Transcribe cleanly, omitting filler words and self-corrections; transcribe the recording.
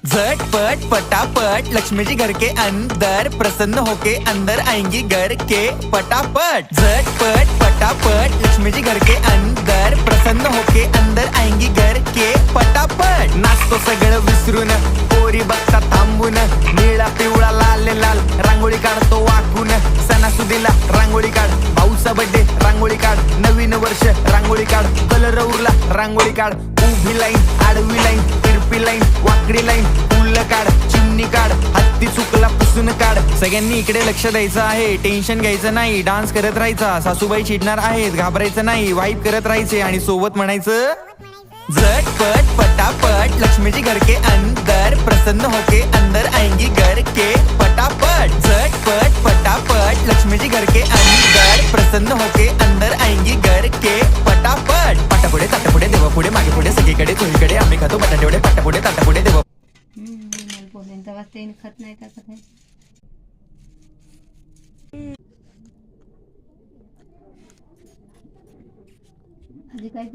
झटपट पटापट लक्ष्मी जी घर के अंदर प्रसन्न होके अंदर आएंगी घर के पटापट। झटपट पटापट लक्ष्मी जी घर के अंदर प्रसन्न होके अंदर आएंगी घर के पटापट। नाचतो सगळं विसरून पोरी बघता थांबून, निळा पिवळा लाल लाल रांगोळी काढतो वाकून। सणासुदीला रांगोळी काढ, भाऊचा बर्थडे रांगोळी काढ, नवीन वर्ष रांगोळी काढ, कलर उरला रांगोळी काढ। उभी लाईन, आडवी लाईन, तिरपी लाईन, वाकडी लाईन, फुल काढ, चिमणी काढ, हत्ती चुकला पुसून काढ। सगळ्यांनी इकडे लक्ष द्यायचं आहे, टेन्शन घ्यायचं नाही, डान्स करत राहायचा। सासूबाई चिडणार आहेत, घाबरायचं नाही, वाईप करत राहायचे आणि सोबत म्हणायचं झटपट पटापट लक्ष्मी जी घर के अंदर प्रसन्न होके अंदर आएंगी घर के पटापट। झटपट पटापट लक्ष्मी जी घर के अंदर प्रसन्न होके अंदर आएंगी घर के पटापट। पाटापुढे ताटापुढे देवापुढे मागे पुढे सगळीकडे चोहीकडे आम्ही खातो बटाटेवडे। पाटापुढे ताटापुढे देवा खात नाही का काय आधी काय